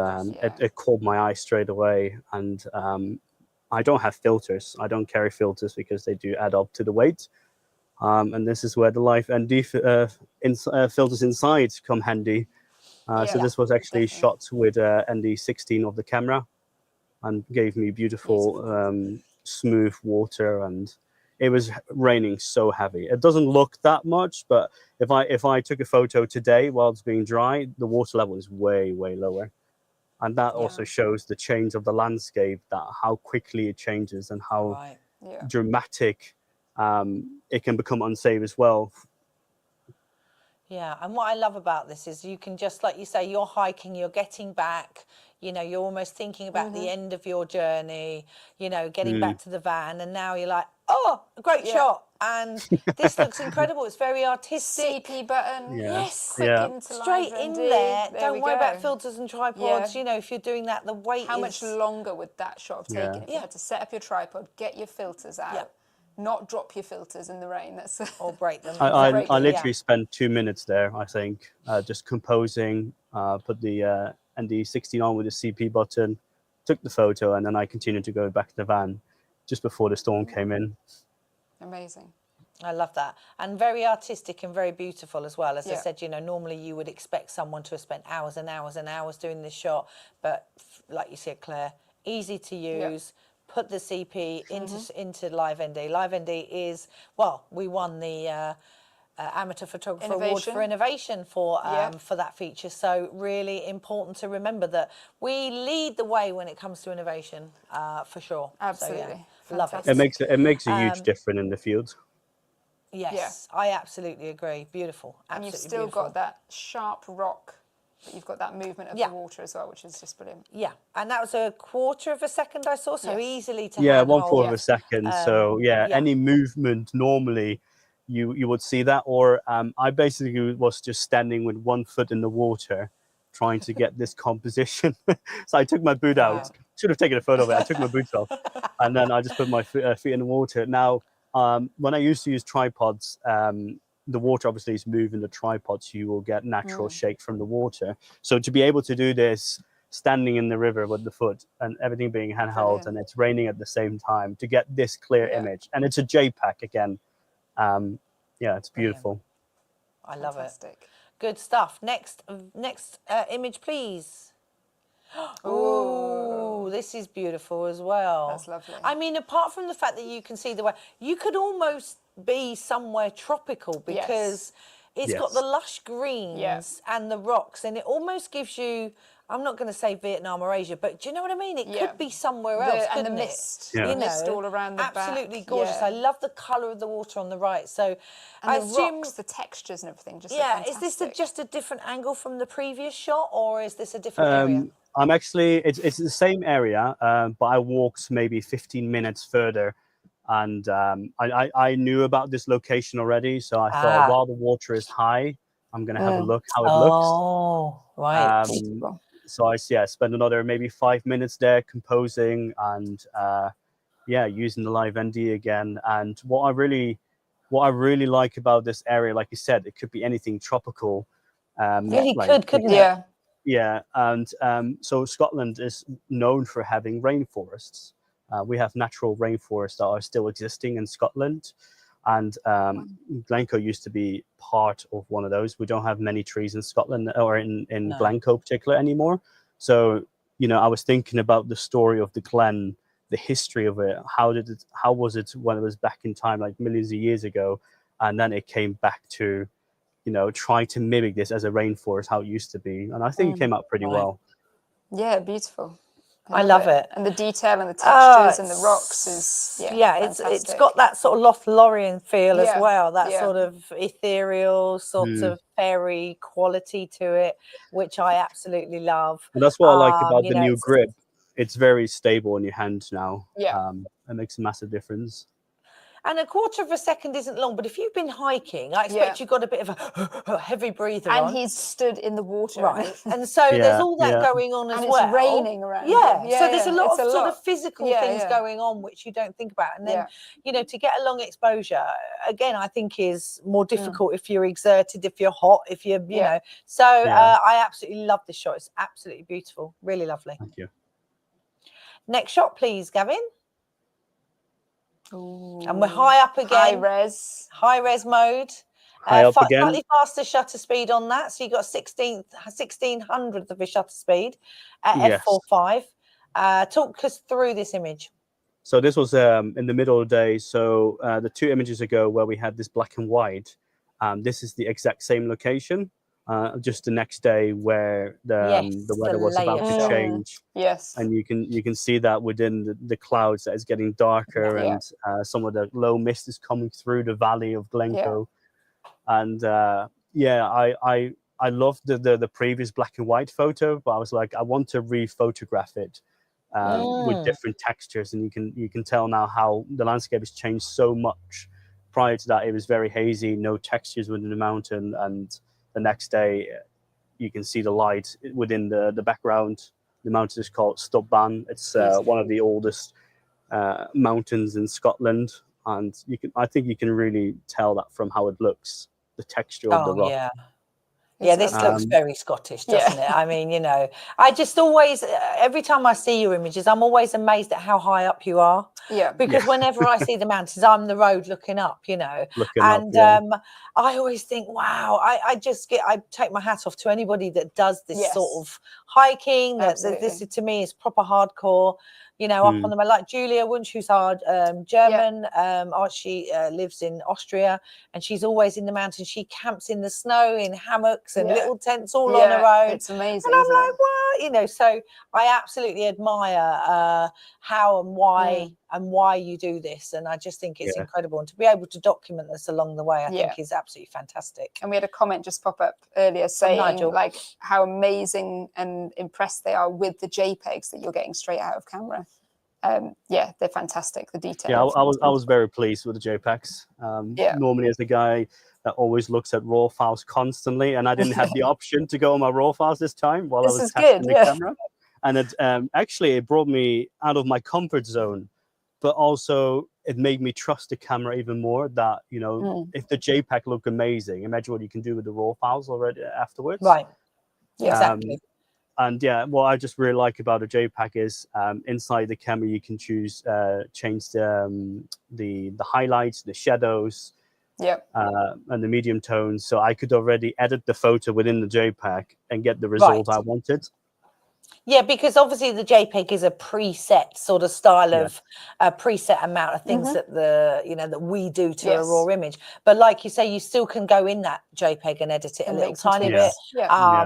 it caught my eye straight away. And I don't have filters. I don't carry filters because they do add up to the weight. And this is where the live ND filters inside come handy. So this was actually shot with ND16 of the camera, and gave me beautiful smooth water, and it was raining so heavy. It doesn't look that much, but if I took a photo today while it's being dry, the water level is way lower, and that also shows the change of the landscape, that how quickly it changes and how dramatic it can become unsafe as well. Yeah, and what I love about this is you can just, like you say, you're hiking, you're getting back, you know, you're almost thinking about the end of your journey, you know, getting back to the van, and now you're like, oh, a great shot. And this looks incredible. It's very artistic. CP button. Yes. Click into straight in there. Don't worry about filters and tripods. You know, if you're doing that, the weight How much longer would that shot have taken if you had to set up your tripod, get your filters out? Not drop your filters in the rain. That's or break them. I literally spent 2 minutes there, I think, just composing, put the ND16 on with the CP button, took the photo, and then I continued to go back to the van just before the storm came in. Amazing. I love that. And very artistic and very beautiful as well. As I said, you know, normally you would expect someone to have spent hours and hours and hours doing this shot, but like you said, Claire, easy to use. Put the CP into Live ND. Live ND is, well, we won the Amateur Photographer Award for Innovation for that feature. So really important to remember that we lead the way when it comes to innovation, for sure. Absolutely. So, love it. It makes a huge difference in the field. Yes, I absolutely agree. Beautiful. Absolutely and you've still got that sharp rock, but you've got that movement of the water as well, which is just brilliant. Yeah, and that was a 1/4 of a second I saw, so easily to 1/4 of a second. So any movement normally you would see that, or I basically was just standing with 1 foot in the water trying to get this composition. So I took my boot out. Should have taken a photo of it. I took my boots off, and then I just put my feet in the water. Now, when I used to use tripods, the water obviously is moving the tripod, so you will get natural shake from the water. So to be able to do this standing in the river with the foot and everything being handheld, and it's raining at the same time, to get this clear image, and it's a JPEG again. It's beautiful. I love it. Good stuff. Next image, please. Oh, this is beautiful as well. That's lovely. I mean, apart from the fact that you can see the way, you could almost be somewhere tropical because it's got the lush greens and the rocks, and it almost gives you, I'm not going to say Vietnam or Asia, but do you know what I mean? It could be somewhere else, couldn't and the it? mist, You know, mist all around the back. Absolutely gorgeous. I love the colour of the water on the right. So and I the assume rocks, the textures and everything. Just look is this fantastic. just a different angle from the previous shot, or is this a different area? I'm actually, it's the same area, but I walked maybe 15 minutes further, and I knew about this location already, so I thought while the water is high, I'm going to have a look how it looks. Oh, right. So I spent another maybe 5 minutes there composing and using the Live ND again. And what I really like about this area, like you said, it could be anything tropical. Really couldn't it? Yeah, and so Scotland is known for having rainforests. We have natural rainforests that are still existing in Scotland, and Glencoe used to be part of one of those. We don't have many trees in Scotland or in Glencoe particular anymore. So, you know, I was thinking about the story of the Glen, the history of it. How was it when it was back in time, like millions of years ago, and then it came back to, you know, try to mimic this as a rainforest, how it used to be. And I think it came out pretty well. Yeah, beautiful. I love it. And the detail and the textures and the rocks is it's got that sort of Lothlorien feel as well, that yeah. sort of ethereal, sort of fairy quality to it, which I absolutely love. And that's what I like about you the know, new grip. It's very stable in your hand now. Yeah. It makes a massive difference. And a quarter of a second isn't long, but if you've been hiking, I expect you've got a bit of a heavy breather on. And he's stood in the water. Right. And so there's all that going on as well. And it's raining around. Yeah. So there's a lot of sort of physical things yeah. going on which you don't think about. And then, you know, to get a long exposure, again, I think is more difficult if you're exerted, if you're hot, if you're, you know. So I absolutely love this shot. It's absolutely beautiful. Really lovely. Thank you. Next shot, please, Gavin. Ooh. And we're high up again. High res mode. High up again. Slightly faster shutter speed on that. So you got 1600th of a shutter speed at f4.5. Talk us through this image. So this was in the middle of the day. So the 2 images ago where we had this black and white, this is the exact same location. Just the next day where the weather was about to change. Yes. And you can see that within the clouds that is getting darker and some of the low mist is coming through the valley of Glencoe. And I loved the previous black and white photo, but I was like, I want to re-photograph it with different textures, and you can tell now how the landscape has changed so much. Prior to that, it was very hazy, no textures within the mountain, and the next day you can see the light within the background. The mountain is called Stubban. It's one of the oldest mountains in Scotland, and I think you can really tell that from how it looks, the texture of the rock. Yeah, this looks very Scottish, doesn't it? I mean, you know, I just always, every time I see your images, I'm always amazed at how high up you are. Yeah. Because whenever I see the mountains, I'm the road looking up, you know. I always think, wow, I take my hat off to anybody that does this sort of hiking. This to me is proper hardcore. You know, up on the like Julia Wunsch, who's our German. She lives in Austria, and she's always in the mountains. She camps in the snow in hammocks and little tents all on her own. It's amazing. And I'm like, what? You know, so I absolutely admire how and why you do this, and I just think it's incredible. And to be able to document this along the way, I think is absolutely fantastic. And we had a comment just pop up earlier saying like how amazing and impressed they are with the JPEGs that you're getting straight out of camera. Yeah, they're fantastic. The details. Yeah, I was very pleased with the JPEGs. Normally, as a guy that always looks at RAW files constantly, and I didn't have the option to go on my RAW files this time while I was testing the camera. And it actually it brought me out of my comfort zone, but also it made me trust the camera even more. That, you know, if the JPEG look amazing, imagine what you can do with the RAW files already afterwards. Right. Exactly. And yeah, what I just really like about a JPEG is inside the camera you can change the highlights, the shadows, and the medium tones. So I could already edit the photo within the JPEG and get the result I wanted. Yeah, because obviously the JPEG is a preset sort of style of a preset amount of things that that we do to a raw image. But like you say, you still can go in that JPEG and edit it a little tiny bit,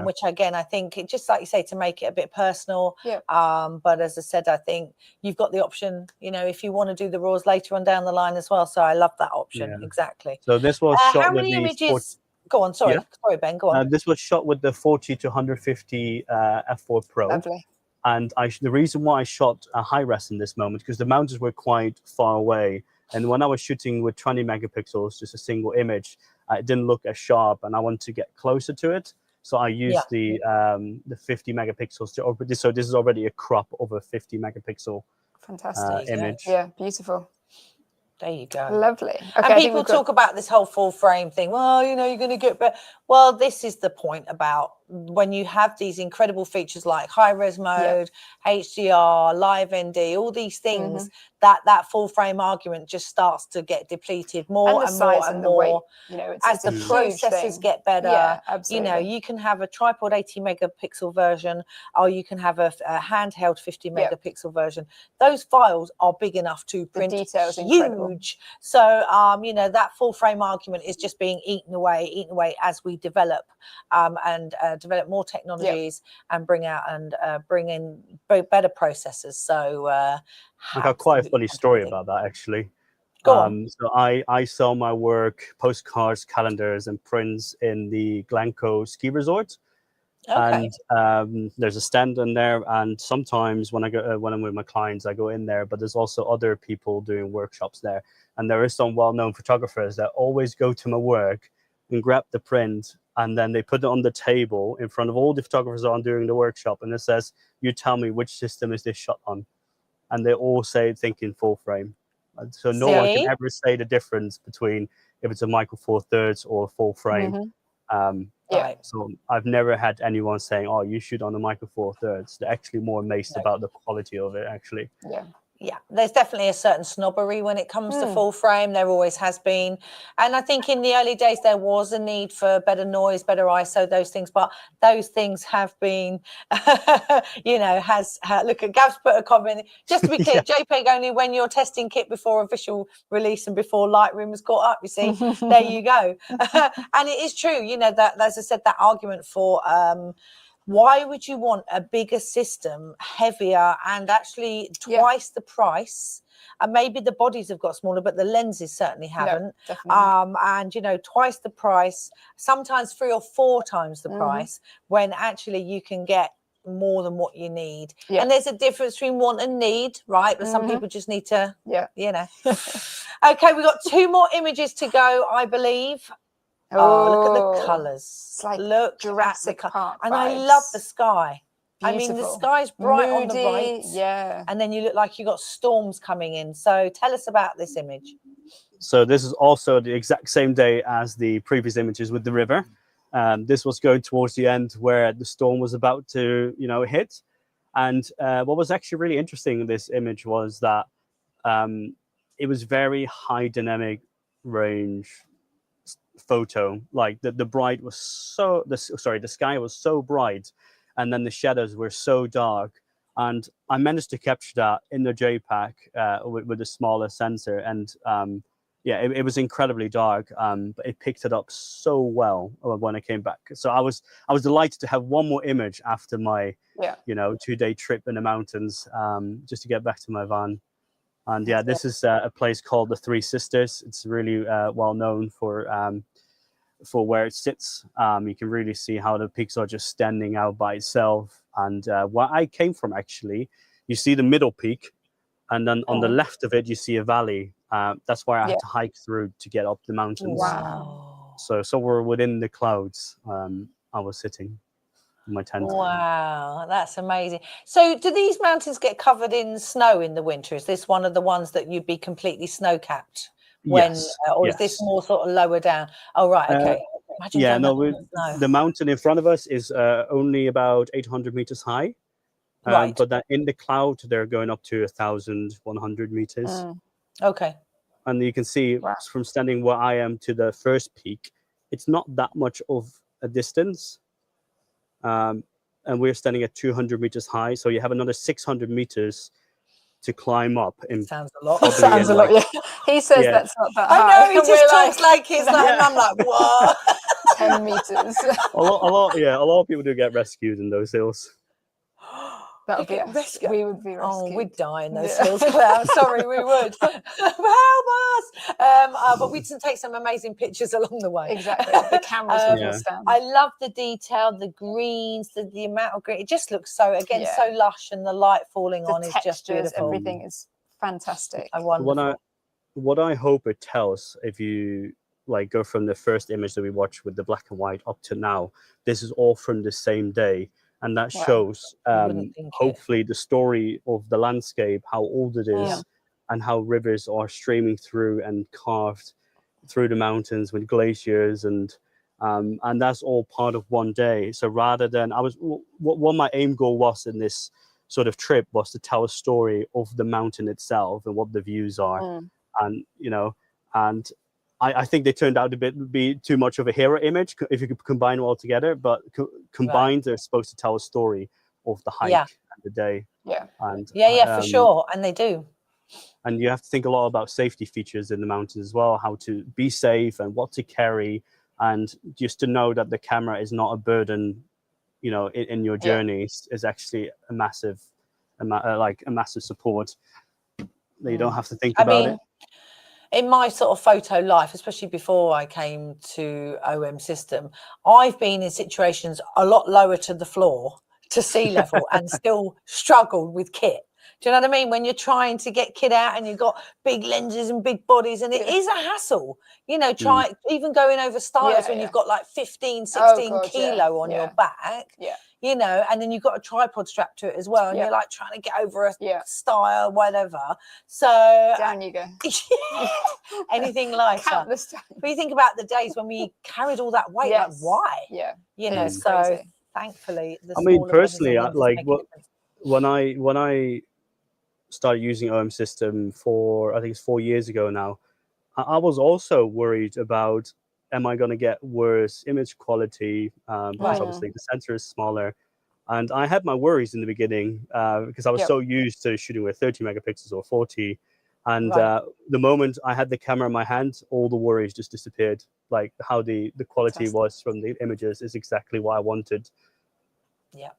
which again, I think it just like you say to make it a bit personal. But as I said, I think you've got the option, you know, if you want to do the raws later on down the line as well. So I love that option. Exactly. So this was shot how with many images? Go on, sorry, Ben, go on. This was shot with the 40 to 150 f4 Pro. Lovely. And the reason why I shot a high res in this moment, because the mountains were quite far away. And when I was shooting with 20 megapixels, just a single image, it didn't look as sharp, and I wanted to get closer to it. So I used the 50 megapixels. So this is already a crop of a 50 megapixel image. Yeah, beautiful. There you go. Lovely. Okay, and people talk about this whole full frame thing. Well, you know, you're going to get better. Well, this is the point about when you have these incredible features like high res mode, HDR, live ND, all these things, that full frame argument just starts to get depleted more and more and more. You know, as the processors get better. Absolutely. You know, you can have a tripod 80 megapixel version, or you can have a handheld 50 megapixel version. Those files are big enough to print. The details huge. Incredible. So, you know, that full frame argument is just being eaten away as we develop and develop more technologies and bring out and bring in better processors. So I got quite a funny story absolutely. about that, actually. Go on. So I sell my work, postcards, calendars, and prints in the Glencoe ski resort. Okay. And there's a stand in there, and sometimes when I'm with my clients, I go in there. But there's also other people doing workshops there, and there is some well-known photographers that always go to my work and grab the print, and then they put it on the table in front of all the photographers on during the workshop, and it says, "You tell me which system is this shot on," and they all say thinking full frame. So no one can ever say the difference between if it's a micro four thirds or full frame. Right. So I've never had anyone saying, "Oh, you shoot on the micro four thirds." They're actually more amazed about the quality of it, actually. Yeah, there's definitely a certain snobbery when it comes to full frame. There always has been. And I think in the early days, there was a need for better noise, better ISO, those things. But those things have been, look at Gav's put a comment. Just to be clear, JPEG only when you're testing kit before official release and before Lightroom was caught up, you see. There you go. And it is true, that, as I said, that argument for... why would you want a bigger system, heavier, and actually twice the price? And maybe the bodies have got smaller, but the lenses certainly haven't. And twice the price, sometimes 3 or 4 times the price, when actually you can get more than what you need. And there's a difference between want and need, right? But some people just need to, Okay, we've got 2 more images to go, I believe. Oh, look at the colours. It's like look Jurassic Park and vibes. I love the sky. Beautiful. I mean, the sky's bright on the right. Yeah. And then you look like you got storms coming in. So tell us about this image. So this is also the exact same day as the previous images with the river. This was going towards the end where the storm was about to, hit. And what was actually really interesting in this image was that it was very high dynamic range photo. Like the bright was the sky was so bright, and then the shadows were so dark, and I managed to capture that in the JPEG with a smaller sensor, and it was incredibly dark, but it picked it up so well when I came back. So I was delighted to have one more image after my 2-day trip in the mountains, just to get back to my van. And this is a place called the Three Sisters. It's really well known for where it sits. You can really see how the peaks are just standing out by itself. And where I came from, actually, you see the middle peak, and then on the left of it, you see a valley. That's where I had to hike through to get up the mountains. Wow. So we're within the clouds. I was sitting in my tent. Wow, that's amazing. So do these mountains get covered in snow in the winter? Is this one of the ones that you'd be completely snow-capped when, or is this more sort of lower down? Oh, right, okay. The mountain in front of us is only about 800 meters high. Right. But then in the cloud, they're going up to 1,100 meters. Okay. And you can see from standing where I am to the first peak, it's not that much of a distance. And we're standing at 200 meters high. So you have another 600 meters to climb up. Sounds a lot. Sounds a lot, He says that's not that high. I know, he just talks like he's like, and I'm like, what? 10 meters. A lot of people do get rescued in those hills. That would be us. We would be rescued. Oh, we'd die in those hills, Claire. Sorry, we would. Help us! But we'd take some amazing pictures along the way. Exactly. The cameras would stand. I love the detail, the greens, the amount of green. It just looks so lush, and the light falling on is just beautiful. Everything is fantastic. Wonderful. What I hope it tells, if you go from the first image that we watched with the black and white up to now, this is all from the same day. And that shows, hopefully, the story of the landscape, how old it is, and how rivers are streaming through and carved through the mountains with glaciers, and that's all part of one day. So rather than what my aim goal was in this sort of trip was to tell a story of the mountain itself and what the views are, and I think they turned out to be too much of a hero image if you could combine them all together. But combined, they're supposed to tell a story of the hike and the day. And for sure, and they do. And you have to think a lot about safety features in the mountains as well, how to be safe and what to carry, and just to know that the camera is not a burden you know, in your journeys is actually a massive, like a massive support. That you don't have to think about it. In my sort of photo life, especially before I came to OM System, I've been in situations a lot lower to the floor, to sea level, and still struggled with kit. Do you know what I mean? When you're trying to get kit out and you've got big lenses and big bodies, and it is a hassle, you know, even going over styles when you've got like 15, 16 kilo on your back, you know, and then you've got a tripod strapped to it as well. And you're like trying to get over a style, whatever. So down you go. Anything lighter. Countless times. But you think about the days when we carried all that weight, like why? Yeah. You know, so crazy. Thankfully, I mean, personally, when I started using OM System for, I think it's 4 years ago now, I was also worried about, am I going to get worse image quality? Because obviously the sensor is smaller. And I had my worries in the beginning because I was so used to shooting with 30 megapixels or 40. And the moment I had the camera in my hand, all the worries just disappeared. Like how the quality was from the images is exactly what I wanted. Yeah.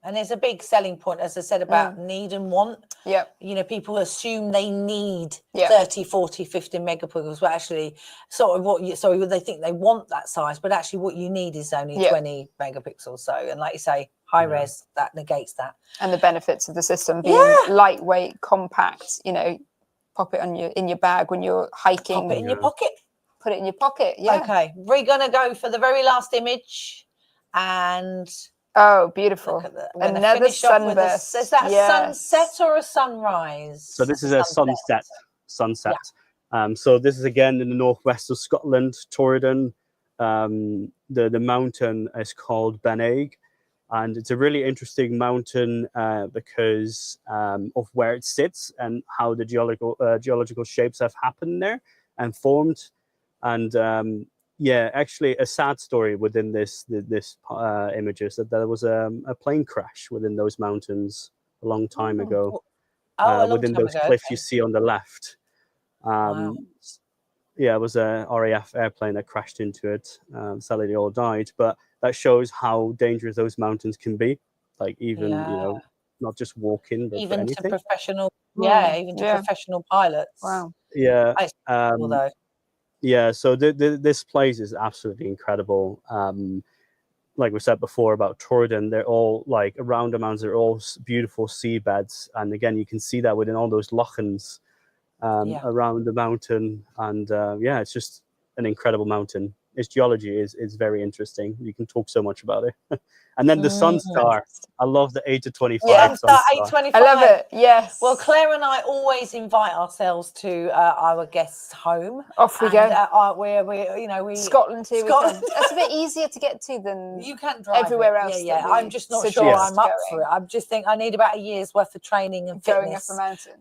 And it's a big selling point, as I said, about need and want. Yeah. You know, people assume they need 30, 40, 50 megapixels, but actually sort of they think they want that size, but actually what you need is only 20 megapixels. So, and like you say, high res, that negates that. And the benefits of the system being lightweight, compact, you know, pop it in your bag when you're hiking. Pop it in your pocket. Put it in your pocket, Okay, we're going to go for the very last image. And... oh, beautiful. Another sunburst. Is that a sunset or a sunrise? So this is a sunset. Yeah. So this is again in the northwest of Scotland, Torridon. The mountain is called Ben, and it's a really interesting mountain because of where it sits and how the geological shapes have happened there and formed. And yeah, actually, a sad story within this images that there was a plane crash within those mountains a long time ago. Within those cliffs you see on the left. Wow. Yeah, it was a RAF airplane that crashed into it. Sadly, they all died. But that shows how dangerous those mountains can be. Like even you know, not just walking, but even for to anything. professional, even to professional pilots. Wow. Yeah. Although. Yeah, so this place is absolutely incredible. Like we said before about Torridon, they're all like around the mountains, they're all beautiful seabeds. And again, you can see that within all those lochans around the mountain. And yeah, it's just an incredible mountain. Its geology is very interesting. You can talk so much about it. And then the sun star. I love the 8 to 25 sun star. 825. I love it. Yes. Well, Claire and I always invite ourselves to our guests' home. Off we go. We Scotland here. Scotland. That's a bit easier to get to than you can't drive everywhere else. Yeah. I'm just not sure I'm up for it. I just think I need about a year's worth of training and going up a mountain.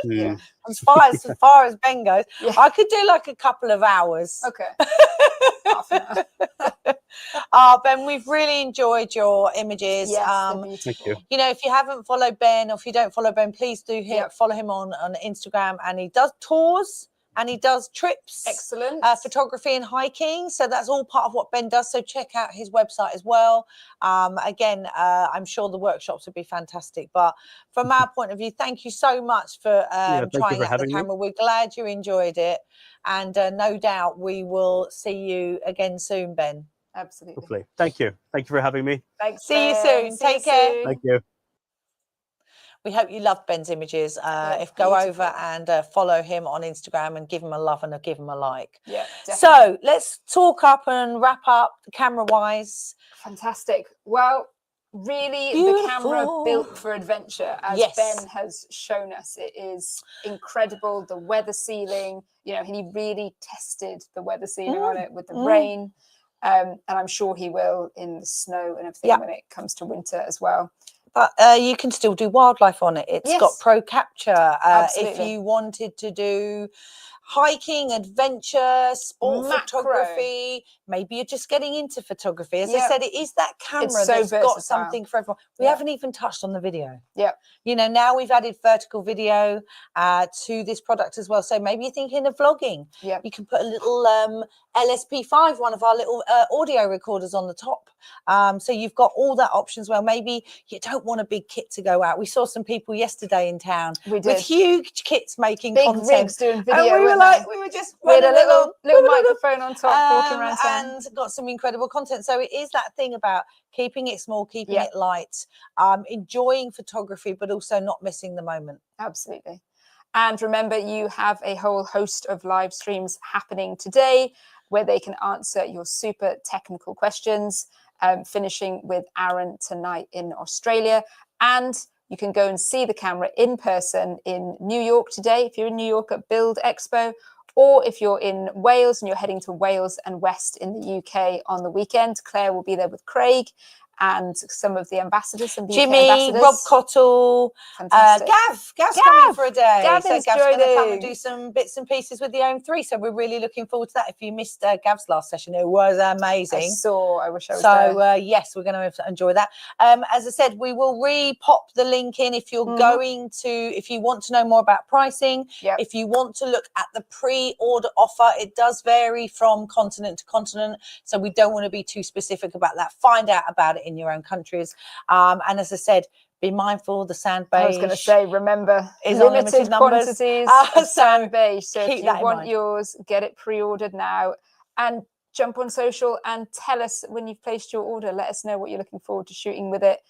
Yeah. As far as Ben goes, I could do like a couple of hours. Okay. Half an hour. Ben, we've really enjoyed your images. Yes, thank you. You know, if you haven't followed Ben, or if you don't follow Ben, please do follow him on Instagram. And he does tours and he does trips. Excellent. Photography and hiking. So that's all part of what Ben does. So check out his website as well. Again, I'm sure the workshops would be fantastic. But from our point of view, thank you so much for trying out the camera. We're glad you enjoyed it. And no doubt we will see you again soon, Ben. Absolutely. Hopefully. Thank you. Thank you for having me. Thanks. See you soon. Take care. Thank you. We hope you loved Ben's images. Go over and follow him on Instagram and give him a love and give him a like. Yeah. Definitely. So let's talk up and wrap up camera-wise. Fantastic. Well, really, the camera built for adventure, as Ben has shown us. It is incredible. The weather sealing, you know, he really tested the weather sealing on it with the rain. And I'm sure he will in the snow and everything when it comes to winter as well. But you can still do wildlife on it. It's got pro capture. If you wanted to do hiking, adventure, sport Macro. photography. Maybe you're just getting into photography. As I Yep. said, it is that camera It's so that's got versatile. something for everyone. We haven't even touched on the video. Yeah. You know, now we've added vertical video to this product as well. So maybe you're thinking of vlogging. Yeah. You can put a little LSP5, one of our little audio recorders on the top. So you've got all that options. Well, maybe you don't want a big kit to go out. We saw some people yesterday in town with huge kits making big content. rigs doing video. And we were like, we were just with a little microphone on top, walking around town, and got some incredible content. So it is that thing about keeping it small, keeping it light, enjoying photography, but also not missing the moment. Absolutely. And remember, you have a whole host of live streams happening today where they can answer your super technical questions, finishing with Aaron tonight in Australia. And you can go and see the camera in person in New York today, if you're in New York at Build Expo, or if you're in Wales and you're heading to Wales and West in the UK on the weekend. Claire will be there with Craig and some of the ambassadors and Jimmy, Rob Cottle, Gav's coming for a day. Gav so Gav's going to come and do some bits and pieces with the OM3. So we're really looking forward to that. If you missed Gav's last session, it was amazing. I wish I was there. So yes, we're going to enjoy that. As I said, we will re-pop the link in if you're going to, if you want to know more about pricing, if you want to look at the pre-order offer. It does vary from continent to continent, so we don't want to be too specific about that. Find out about it in your own countries. And as I said, be mindful, the sand beige. I was going to say, remember, is limited quantities of sand beige. So if you want yours, get it pre-ordered now and jump on social and tell us when you've placed your order. Let us know what you're looking forward to shooting with it.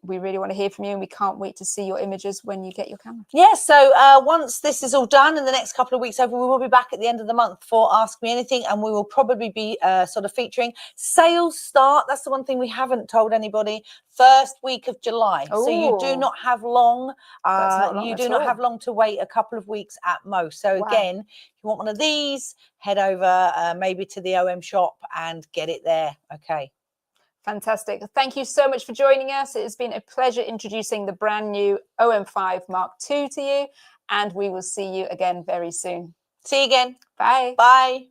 We really want to hear from you, and we can't wait to see your images when you get your camera. Yeah, so once this is all done in the next couple of weeks over, we will be back at the end of the month for Ask Me Anything, and we will probably be sort of featuring sales start. That's the one thing we haven't told anybody. First week of July. Ooh. So you do not have long. You do not have long to wait, a couple of weeks at most. So again, if you want one of these, head over maybe to the OM shop and get it there. Okay. Fantastic. Thank you so much for joining us. It has been a pleasure introducing the brand new OM5 Mark II to you, and we will see you again very soon. See you again. Bye. Bye.